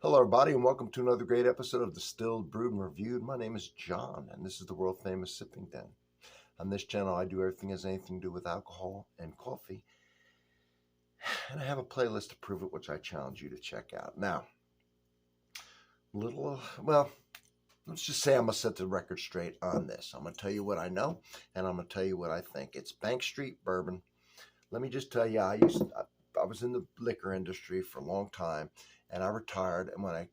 Hello, everybody, and welcome to another great episode of Distilled, Brewed, and Reviewed. My name is John, and this is the world-famous Sipping Den. On this channel, I do everything that has anything to do with alcohol and coffee, and I have a playlist to prove it, which I challenge you to check out. Now, let's just say I'm going to set the record straight on this. I'm going to tell you what I know, and I'm going to tell you what I think. It's Bank Street Bourbon. Let me just tell you, I was in the liquor industry for a long time, and I retired, and when I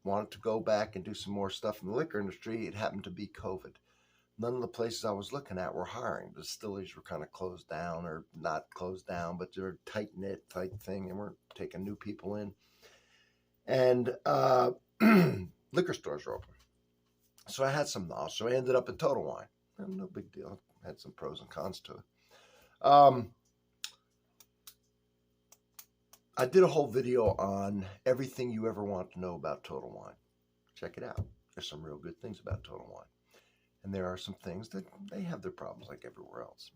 wanted to go back and do some more stuff in the liquor industry, it happened to be COVID. None of the places I was looking at were hiring. The distilleries were kind of closed down, or not closed down, but they were tight-knit type thing, and weren't taking new people in. And liquor stores were open. So I had some knowledge. So I ended up at Total Wine. No big deal. Had some pros and cons to it. I did a whole video on everything you ever want to know about Total Wine. Check it out. There's some real good things about Total Wine. And there are some things that they have their problems like everywhere else.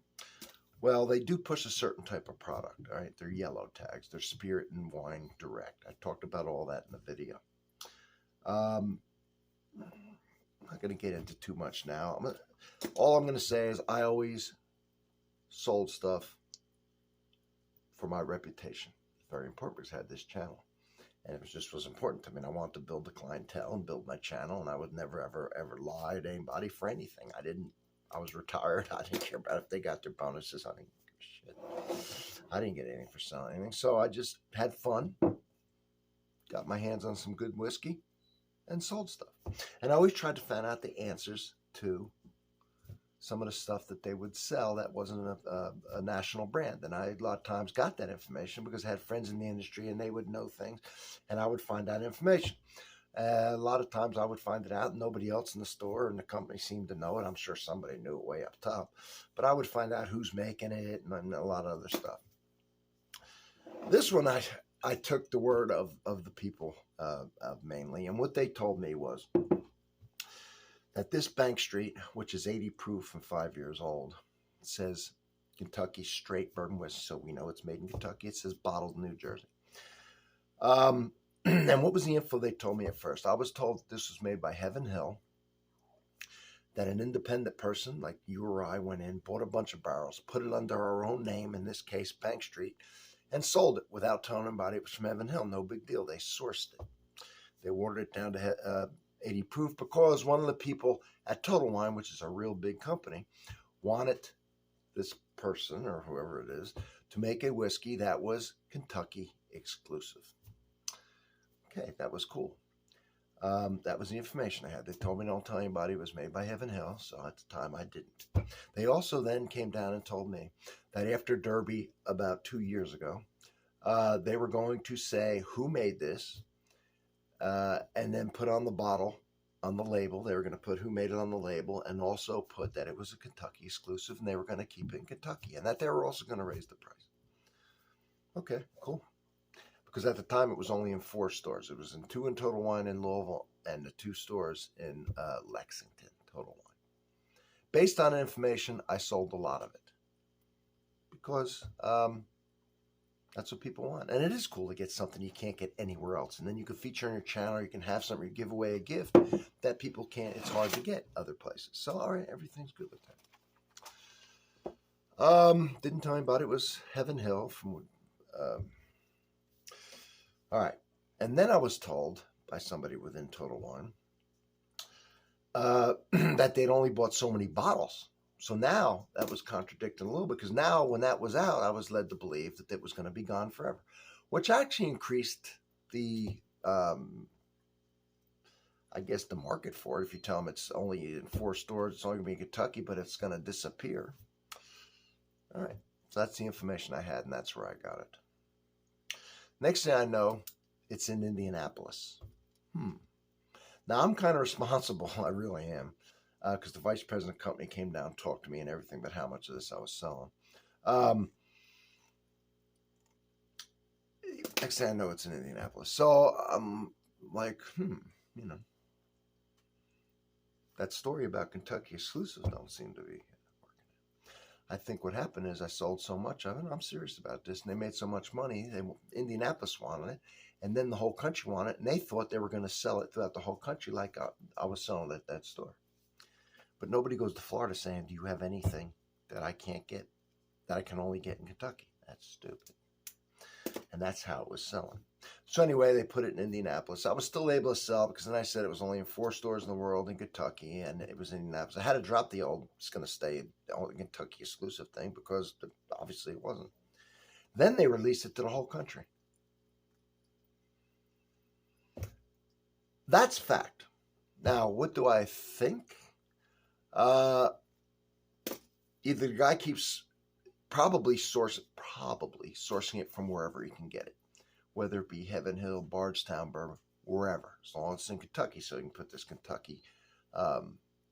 Well, they do push a certain type of product, all right? They're yellow tags. They're spirit and wine direct. I talked about all that in the video. I'm not going to get into too much now. All I'm going to say is I always sold stuff for my reputation. Very important because I had this channel, and it was important to me. And I wanted to build the clientele and build my channel, and I would never ever lie to anybody for anything. I was retired. I didn't care about if they got their bonuses. I didn't give a shit. I didn't get anything for selling anything, so I just had fun, got my hands on some good whiskey, and sold stuff. And I always tried to find out the answers to some of the stuff that they would sell that wasn't a national brand. And I, a lot of times, got that information because I had friends in the industry and they would know things, and I would find out information. A lot of times I would find it out, and nobody else in the store and the company seemed to know it. I'm sure somebody knew it way up top, but I would find out who's making it and a lot of other stuff. This one, I took the word of the people mainly, and what they told me was that this Bank Street, which is 80 proof and 5 years old, says Kentucky straight bourbon whiskey, so we know it's made in Kentucky. It says bottled in New Jersey. And what was the info they told me at first? I was told that this was made by Heaven Hill, that an independent person like you or I went in, bought a bunch of barrels, put it under our own name, in this case Bank Street, and sold it without telling anybody it was from Heaven Hill. No big deal. They sourced it. They watered it down to 80 proof because one of the people at Total Wine, which is a real big company, wanted this person or whoever it is to make a whiskey that was Kentucky exclusive. Okay, that was cool. That was the information I had. They told me don't tell anybody it was made by Heaven Hill, so at the time I didn't. They also then came down and told me that after Derby about 2 years ago, they were going to say who made this, and then put on the bottle, on the label. They were going to put who made it on the label, and also put that it was a Kentucky exclusive, and they were going to keep it in Kentucky, and that they were also going to raise the price. Okay, cool. Because at the time it was only in 4 stores. It was in 2 in Total Wine in Louisville and the 2 stores in Lexington, Total Wine. Based on information, I sold a lot of it because that's what people want. And it is cool to get something you can't get anywhere else. And then you can feature on your channel, or you can have something, you give away a gift that people can't, it's hard to get other places. So, all right, everything's good with that. Didn't tell anybody it was Heaven Hill from, all right. And then I was told by somebody within Total Wine that they'd only bought so many bottles. So now that was contradicting a little, because now when that was out, I was led to believe that it was going to be gone forever, which actually increased the, I guess, the market for it. If you tell them it's only in 4 stores, it's only going to be in Kentucky, but it's going to disappear. All right. So that's the information I had, and that's where I got it. Next thing I know, it's in Indianapolis. Now, I'm kind of responsible. I really am. Because the vice president of the company came down and talked to me and everything about how much of this I was selling. Next thing I know, it's in Indianapolis. So I'm like, that story about Kentucky exclusives don't seem to be working. I think what happened is I sold so much of it. I'm serious about this. And they made so much money. Indianapolis wanted it. And then the whole country wanted it, and they thought they were going to sell it throughout the whole country like I was selling at that store. But nobody goes to Florida saying, do you have anything that I can't get, that I can only get in Kentucky? That's stupid. And that's how it was selling. So anyway, they put it in Indianapolis. I was still able to sell because then I said it was only in 4 stores in the world in Kentucky, and it was in Indianapolis. I had to drop the old, it's going to stay the only Kentucky exclusive thing because obviously it wasn't. Then they released it to the whole country. That's fact. Now, what do I think? Either the guy keeps probably sourcing it from wherever he can get it, whether it be Heaven Hill, Bardstown Bourbon, wherever, as long as it's in Kentucky, so you can put this Kentucky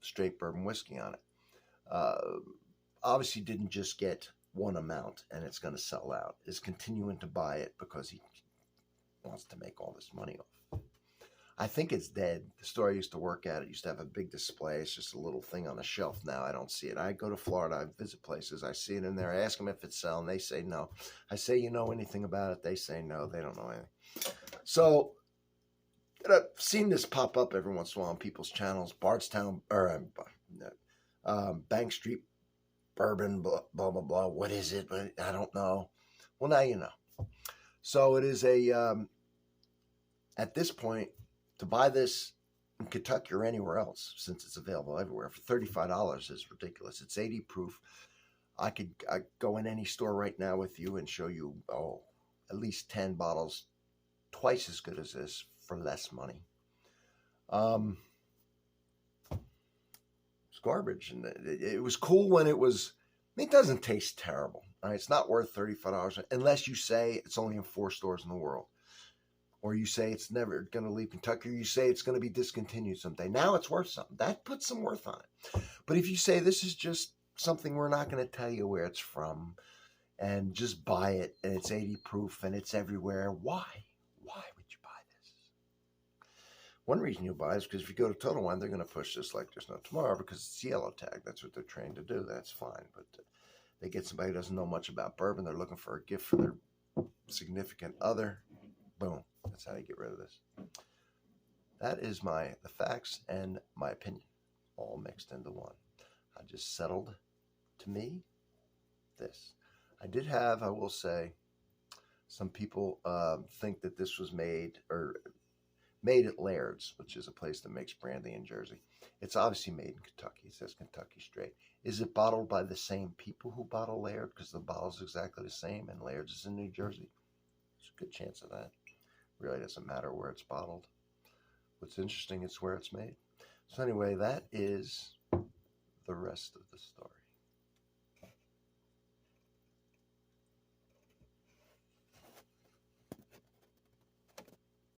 straight bourbon whiskey on it. Obviously didn't just get one amount and it's going to sell out. Is continuing to buy it because he wants to make all this money off. I think it's dead. The store I used to work at, it used to have a big display. It's just a little thing on a shelf now. I don't see it. I go to Florida. I visit places. I see it in there. I ask them if it's selling. They say no. I say, you know anything about it? They say no. They don't know anything. So I've seen this pop up every once in a while on people's channels. Bardstown, or Bank Street Bourbon, blah, blah, blah, blah. What is it? I don't know. Well, now you know. So it is at this point, to buy this in Kentucky or anywhere else, since it's available everywhere, for $35 is ridiculous. It's 80 proof. I go in any store right now with you and show you, at least 10 bottles, twice as good as this for less money. It's garbage. And it was cool when it was, it doesn't taste terrible. Right? It's not worth $35 unless you say it's only in 4 stores in the world. Or you say it's never going to leave Kentucky, or you say it's going to be discontinued someday. Now it's worth something. That puts some worth on it. But if you say this is just something we're not going to tell you where it's from, and just buy it, and it's 80 proof, and it's everywhere, why? Why would you buy this? One reason you'll buy it is because if you go to Total Wine, they're going to push this like there's no tomorrow because it's yellow tag. That's what they're trained to do. That's fine. But they get somebody who doesn't know much about bourbon. They're looking for a gift for their significant other. Boom. That's how you get rid of this. That is the facts and my opinion, all mixed into one. I just settled, to me, this. I did have, I will say, some people think that this was made at Laird's, which is a place that makes brandy in Jersey. It's obviously made in Kentucky. It says Kentucky straight. Is it bottled by the same people who bottle Laird? Because the bottle's exactly the same, and Laird's is in New Jersey. There's a good chance of that. Really doesn't matter where it's bottled. What's interesting is where it's made. So anyway, that is the rest of the story.